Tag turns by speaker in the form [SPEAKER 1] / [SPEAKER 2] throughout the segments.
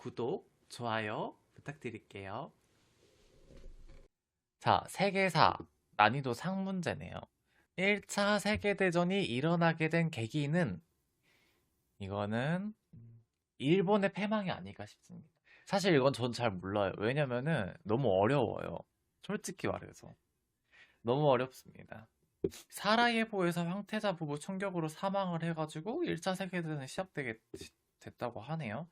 [SPEAKER 1] 구독, 좋아요 부탁드릴게요. 자, 세계사 난이도 상문제네요. 1차 세계대전이 일어나게 된 계기는 이거는 일본의 패망이 아닐까 싶습니다. 사실 이건 전 잘 몰라요. 왜냐면은 너무 어려워요. 솔직히 말해서. 너무 어렵습니다. 사라예보에서 황태자 부부 총격으로 사망을 해가지고 1차 세계대전이 시작되게 됐다고 하네요.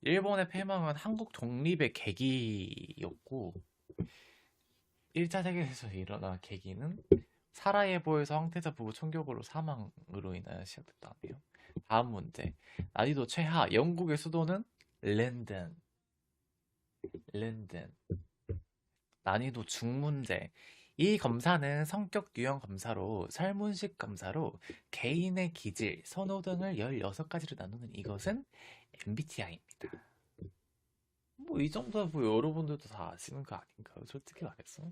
[SPEAKER 1] 일본의 패망은 한국 독립의 계기였고 1차 세계대전이 일어난 계기는 사라예보에서 황태자 부부 총격으로 사망으로 인하여 시작됐다네요. 다음 문제. 난이도 최하. 영국의 수도는 런던. 런던. 난이도 중문제. 이 검사는 성격 유형 검사로 설문식 검사로 개인의 기질, 선호 등을 16가지로 나누는 이것은 MBTI입니다. 뭐 이 정도야 뭐 여러분들도 다 아시는 거 아닌가요? 솔직히 말해서.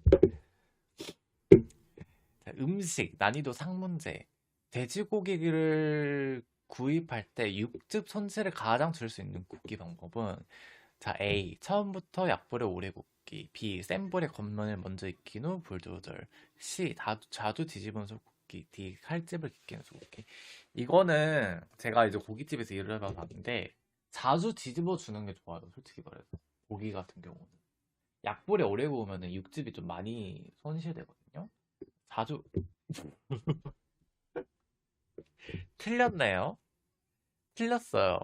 [SPEAKER 1] 자, 음식 난이도 상문제. 돼지고기를 구입할 때 육즙 손실을 가장 줄 수 있는 굽기 방법은 자, A. 처음부터 약불에 오래 굽기. B. 센 불에 겉면을 먼저 익힌 후 불 조절. C. 자주 뒤집으면서 굽기. D. 칼집을 깊게 내서 굽기. 이거는 제가 이제 고깃집에서 일을 해봤는데 자주 뒤집어 주는 게 좋아요. 솔직히 말해서. 고기 같은 경우는. 약불에 오래 구우면 육즙이 좀 많이 손실되거든요. 자주 틀렸네요. 틀렸어요.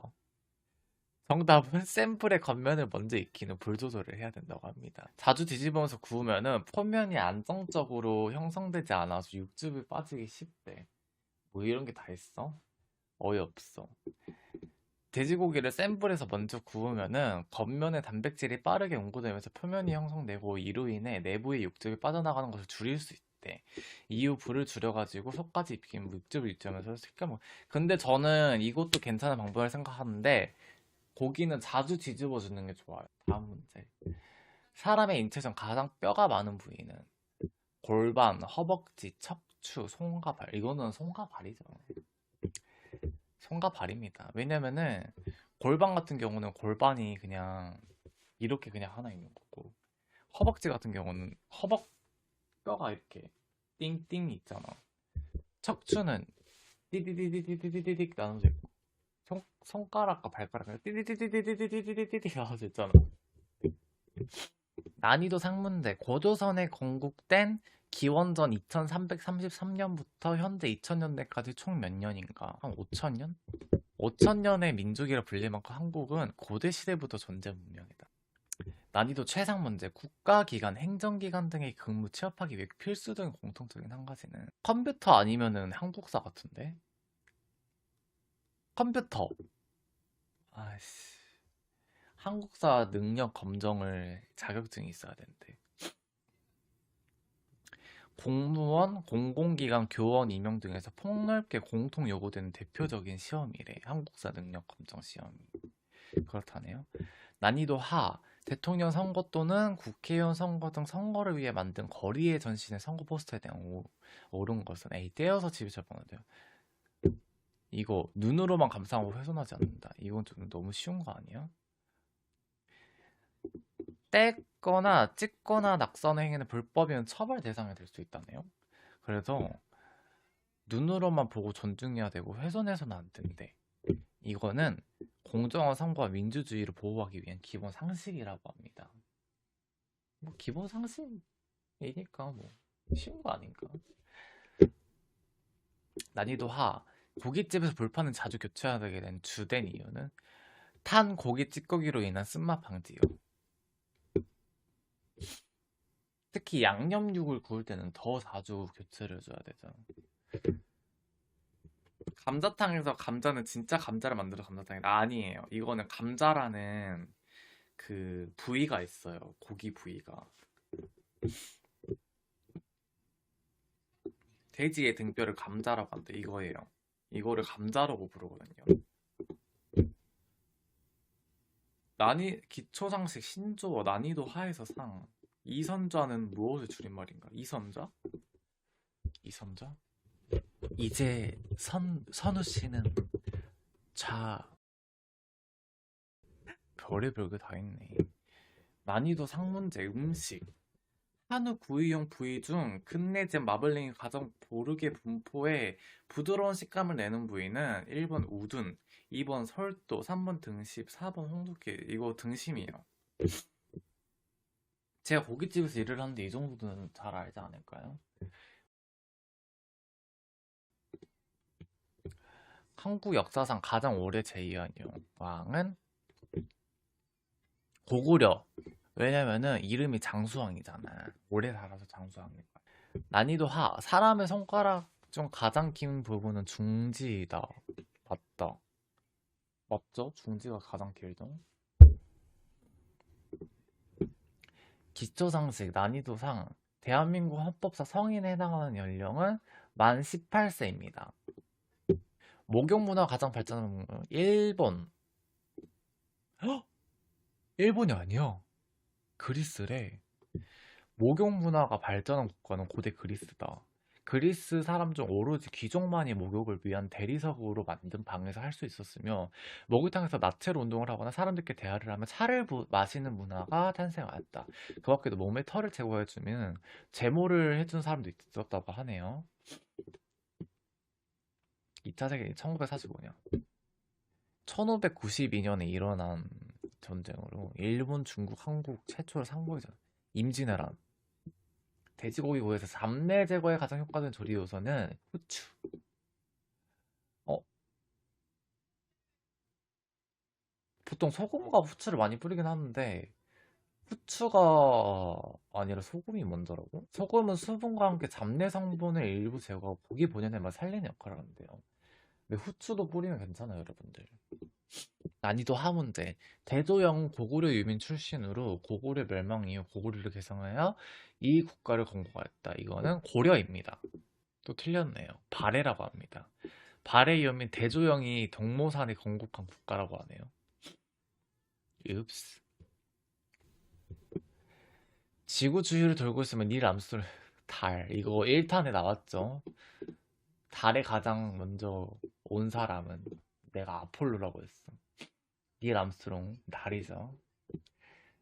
[SPEAKER 1] 정답은 센 불에 겉면을 먼저 익히는 불 조절을 해야 된다고 합니다. 자주 뒤집으면서 구우면은 표면이 안정적으로 형성되지 않아서 육즙이 빠지기 쉽대. 뭐 이런 게 다 있어? 어이없어. 돼지고기를 센 불에서 먼저 구우면은 겉면의 단백질이 빠르게 응고되면서 표면이 형성되고 이로 인해 내부의 육즙이 빠져나가는 것을 줄일 수 있대. 이후 불을 줄여가지고 속까지 익히면 육즙을 유지하면서 식감을. 근데 저는 이것도 괜찮은 방법을 생각하는데 고기는 자주 뒤집어 주는 게 좋아요. 다음 문제. 사람의 인체 중 가장 뼈가 많은 부위는 골반, 허벅지, 척추, 손과 발. 이거는 손과 발이죠. 손과 발입니다. 왜냐면은 골반 같은 경우는 골반이 그냥 이렇게 그냥 하나 있는 거고 허벅지 같은 경우는 허벅 뼈가 이렇게 띵띵 있잖아. 척추는 띠디디디디디디디 나눠져 있고 손가락과 발가락은 띠디디디디디디디디 나눠져 있잖아. 난이도 상문제. 고조선에 건국된 기원전 2333년부터 현대 2000년대까지 총 몇 년인가? 한 5000년? 5000년의 민족이라 불릴 만큼 한국은 고대 시대부터 존재 문명이다. 난이도 최상 문제. 국가기관, 행정기관 등의 근무 취업하기 위해 필수적인 공통적인 한 가지는 컴퓨터 아니면은 한국사 같은데? 컴퓨터. 아이씨. 한국사 능력 검정을 자격증이 있어야 되는데. 공무원, 공공기관, 교원 임용 등에서 폭넓게 공통 요구되는 대표적인 시험이래. 한국사 능력 검정 시험이. 그렇다네요. 난이도 하. 대통령 선거 또는 국회의원 선거 등 선거를 위해 만든 거리의 전신의 선거 포스터에 대한 옳은 것은 A. 떼어서 집에 접어넣어야 이거 눈으로만 감상하고 훼손하지 않는다. 이건 좀 너무 쉬운 거 아니야? 떼거나 찍거나 낙선 행위는 불법이면 처벌 대상이 될 수 있다네요. 그래서 눈으로만 보고 존중해야 되고 훼손해서는 안 된대. 이거는 공정한 선거와 민주주의를 보호하기 위한 기본 상식이라고 합니다. 뭐 기본 상식이니까 뭐 쉬운 거 아닌가? 난이도 하. 고깃집에서 불판을 자주 교체하게 된 주된 이유는 탄 고기 찌꺼기로 인한 쓴맛 방지요. 특히 양념육을 구울 때는 더 자주 교체를 해줘야 되죠. 감자탕에서 감자는 진짜 감자를 만들어서 감자탕이 아니에요. 이거는 감자라는 그 부위가 있어요. 고기 부위가. 돼지의 등뼈를 감자라고 한대. 이거예요. 이거를 감자라고 부르거든요. 기초상식 신조어 난이도 하에서 상. 이선자는 무엇의 줄임말인가? 이선자? 이선자? 이제 선우 씨는 별의별 게 다 있네. 난이도 상문제 음식. 한우 구이용 부위 중 끝내진 마블링이 가장 고르게 분포해 부드러운 식감을 내는 부위는 1번 우둔, 2번 설도, 3번 등심, 4번 홍두깨. 이거 등심이에요. 제가 고깃집에서 일을 하는데 이 정도는 잘 알지 않을까요? 한국 역사상 가장 오래 제위한 왕은 고구려. 왜냐면은 이름이 장수왕이잖아. 오래 살아서 장수왕이니까. 난이도 하. 사람의 손가락 중 가장 긴 부분은 중지다. 맞다. 맞죠? 중지가 가장 길죠. 기초상식 난이도상 대한민국 헌법상 성인에 해당하는 연령은 만 18세입니다. 목욕문화가 가장 발전한 국가는 일본. 헉! 일본이 아니야. 그리스래. 목욕문화가 발전한 국가는 고대 그리스다. 그리스 사람 중 오로지 귀족만이 목욕을 위한 대리석으로 만든 방에서 할 수 있었으며 목욕탕에서 나체로 운동을 하거나 사람들께 대화를 하며 차를 마시는 문화가 탄생하였다. 그 밖에도 몸에 털을 제거해주면 제모를 해준 사람도 있었다고 하네요. 2차 세계 1945년 1592년에 일어난 전쟁으로 일본, 중국, 한국 최초로 상봉이잖아. 임진왜란. 돼지고기 구이에서 잡내 제거에 가장 효과적인 조리 요소는 후추. 어, 보통 소금과 후추를 많이 뿌리긴 하는데 후추가 아니라 소금이 먼저라고? 소금은 수분과 함께 잡내 성분을 일부 제거하고 고기 본연의 맛을 살리는 역할을 하는데요. 근데 후추도 뿌리면 괜찮아요, 여러분들. 난이도 하문제. 대조영 고구려 유민 출신으로 고구려 멸망 이후 고구려를 개성하여 이 국가를 건국하였다. 이거는 고려입니다. 또 틀렸네요. 발해라고 합니다. 발해 유민 대조영이 동모산이 건국한 국가라고 하네요. 읍스. 지구 주위를 돌고 있으면 닐 암스트롱 달. 이거 1탄에 나왔죠. 달에 가장 먼저 온 사람은 내가 아폴로라고 했어. 닐 암스트롱 달이죠.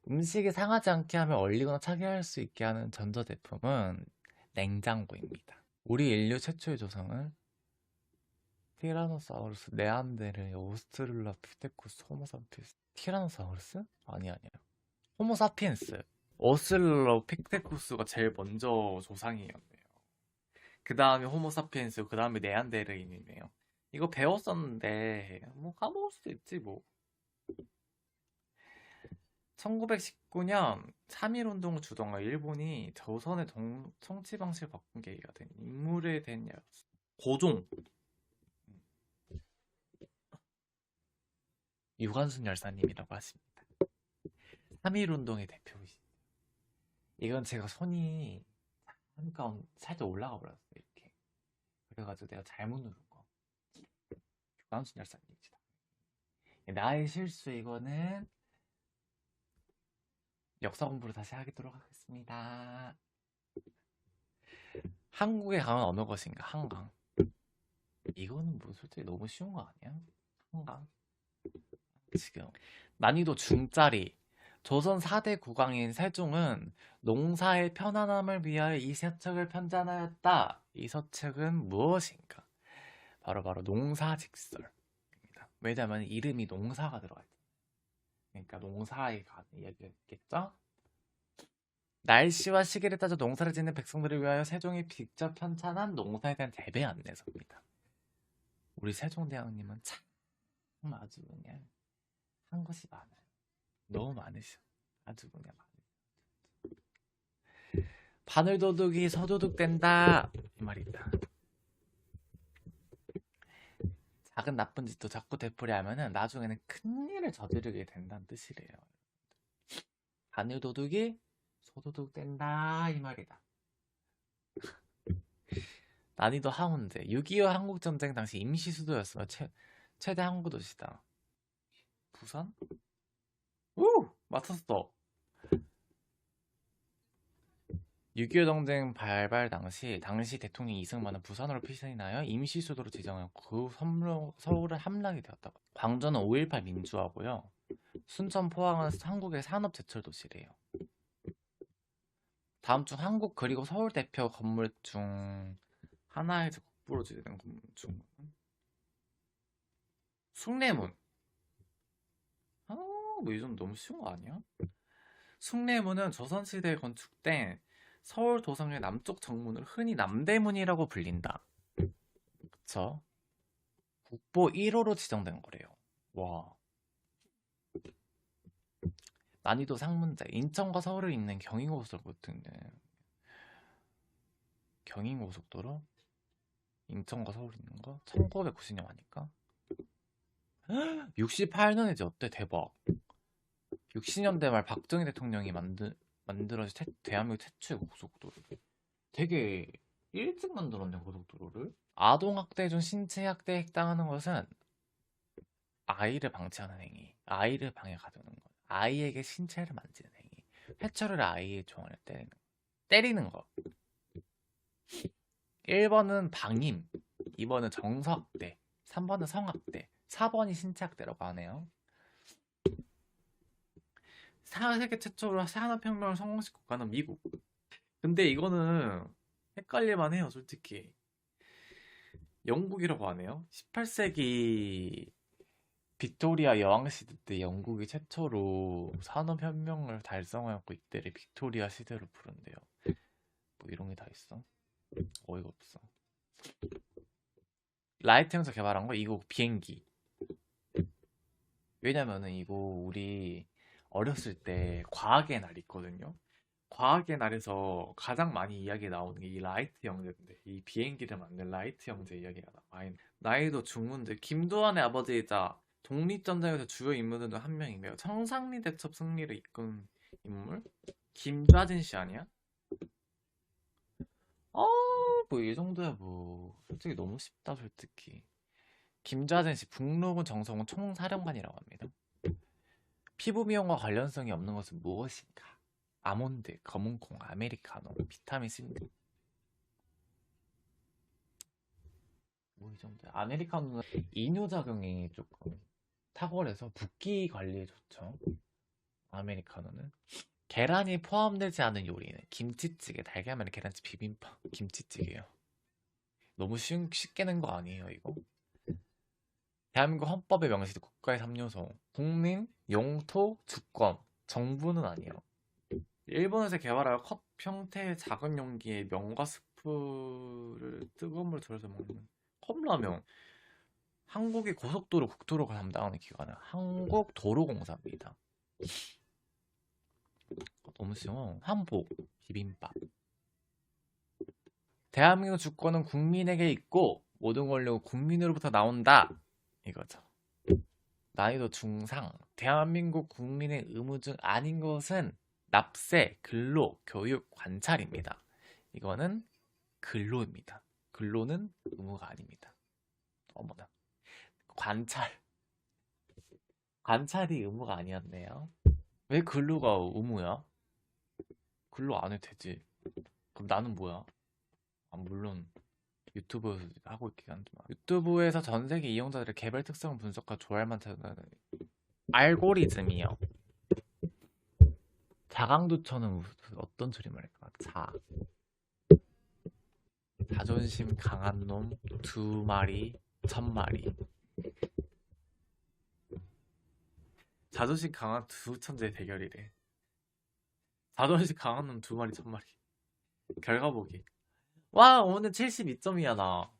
[SPEAKER 1] 음식이 상하지 않게 하며 얼리거나 차게 할 수 있게 하는 전자제품은 냉장고입니다. 우리 인류 최초의 조상은 티라노사우루스, 네안데르, 오스트랄로피테쿠스, 호모사피엔스. 티라노사우루스? 아니야. 호모사피엔스. 오스트랄로피테쿠스가 제일 먼저 조상이었네요. 그 다음에 호모사피엔스, 그 다음에 네안데르인이네요. 이거 배웠었는데 뭐 까먹을 수도 있지 뭐. 1919년 3.1운동을 주동한 일본이 조선의 정치 방식을 바꾼 계기가 된 인물에 대한 이야기였어. 고종. 유관순 열사님이라고 하십니다. 3.1운동의 대표이시죠. 이건 제가 손이 잠깐 살짝 올라가 버렸어요. 이렇게. 그래가지고 내가 잘못 누른 거. 유관순 열사님이시다. 나의 실수 이거는 역사 공부를 다시 하도록 하겠습니다. 한국에 강한 어느 것인가? 한강. 이거는 뭐 솔직히 너무 쉬운 거 아니야? 한강. 지금 난이도 중짜리. 조선 4대 국왕인 세종은 농사의 편안함을 위하여 이 서책을 편찬하였다. 이 서책은 무엇인가? 바로 농사직설입니다. 왜냐하면 이름이 농사가 들어가 있잖아요. 그러니까 농사에 관한 이야기겠죠? 날씨와 시기를 따져 농사를 짓는 백성들을 위하여 세종이 직접 편찬한 농사에 대한 대배 안내서입니다. 우리 세종대왕님은 참 아주 그냥 한 것이 많아요. 너무 많으셔. 아주 그냥 많으셔. 바늘도둑이 서도둑 된다 이 말이다. 작은 나쁜 짓도 자꾸 되풀이하면은 나중에는 큰일을 저지르게 된다는 뜻이래요. 바늘도둑이 소도둑 된다 이 말이다. 난이도 하문제. 6.25 한국전쟁 당시 임시 수도였으며 최대 항구 도시다. 부산? 오! 맞췄어. 6.25 전쟁 발발 당시 대통령 이승만은 부산으로 피신하여 임시 수도로 지정하였고 그 서울은 함락이 되었다고. 광저는 5.18 민주화고요. 순천 포항은 한국의 산업 제철 도시래요. 다음 중 한국 그리고 서울 대표 건물 중 하나에서 거꾸로 지어진 건물 중 숭례문. 아, 뭐 이 정도 너무 쉬운 거 아니야? 숭례문은 조선시대에 건축된 서울 도성의 남쪽 정문을 흔히 남대문이라고 불린다. 그쵸? 국보 1호로 지정된 거래요. 와. 난이도 상문제. 인천과 서울을 잇는 경인고속도로 같은 경인고속도로? 인천과 서울 있는 거? 1990년 아닐까? 68년이지 어때? 대박. 60년대 말 박정희 대통령이 만들어진 대한민국 최초의 고속도로. 되게 일찍 만들었네 고속도로를. 아동학대 중 신체학대에 해당하는 것은 아이를 방치하는 행위, 아이를 방해 가두는 것, 아이에게 신체를 만지는 행위, 회초리를 아이의 종아리에 때리는 것. 1번은 방임, 2번은 정서학대, 3번은 성학대, 4번이 신체학대라고 하네요. 세계 최초로 산업혁명을 성공시킨 국가는 미국. 근데 이거는 헷갈릴만 해요, 솔직히. 영국이라고 하네요. 18세기 빅토리아 여왕 시대 때 영국이 최초로 산업혁명을 달성하였고 이때를 빅토리아 시대로 부른대요. 뭐 이런 게 다 있어? 어이가 없어. 라이트 형사 개발한 거 이거 비행기. 왜냐면은 이거 우리 어렸을 때 과학의 날 있거든요. 과학의 날에서 가장 많이 이야기 나오는 게 이 라이트 형제인데 이 비행기를 만든 라이트 형제 이야기가 많이 나이도 중문들 김도환의 아버지이자 독립전쟁에서 주요 인물들 중 한 명이며 청산리 대첩 승리를 이끈 인물 김좌진 씨 아니야? 뭐 이 정도야 뭐 솔직히 너무 쉽다 솔직히. 김좌진 씨 북로군 정성훈 총사령관이라고 합니다. 피부 미용과 관련성이 없는 것은 무엇인가? 아몬드, 검은콩, 아메리카노, 비타민 C. 뭐 이 정도야. 아메리카노는 이뇨작용이 조금 탁월해서 붓기 관리에 좋죠. 아메리카노는 계란이 포함되지 않은 요리는 김치찌개, 달걀말이, 계란찜, 비빔밥, 김치찌개요. 너무 쉽게 낸 거 아니에요 이거? 대한민국 헌법에 명시된 국가의 3요소 국민, 영토, 주권, 정부는 아니에요. 일본에서 개발하여 컵 형태의 작은 용기에 면과 스프를 뜨거운 물 들어서 먹는 컵라면. 한국의 고속도로 국토로가 담당하는 기관은 한국도로공사입니다. 너무 쉬워. 한복, 비빔밥. 대한민국 주권은 국민에게 있고 모든 권력은 국민으로부터 나온다. 이거죠. 난이도 중상. 대한민국 국민의 의무 중 아닌 것은 납세, 근로, 교육, 관찰입니다. 이거는 근로입니다. 근로는 의무가 아닙니다. 어머나. 관찰이 의무가 아니었네요. 왜 근로가 의무야? 근로 안 해도 되지. 그럼 나는 뭐야? 물론 유튜브 하고 있긴 하지만 유튜브에서 전 세계 이용자들의 개별 특성을 분석과 조할만 찾는 알고리즘이요. 자강두천은 어떤 소리말일까? 자존심 강한 놈 두 마리 천 마리. 자존심 강한 두 천재 대결이래. 자존심 강한 놈 두 마리 천 마리. 결과 보기. 와 오늘 72점이야 나.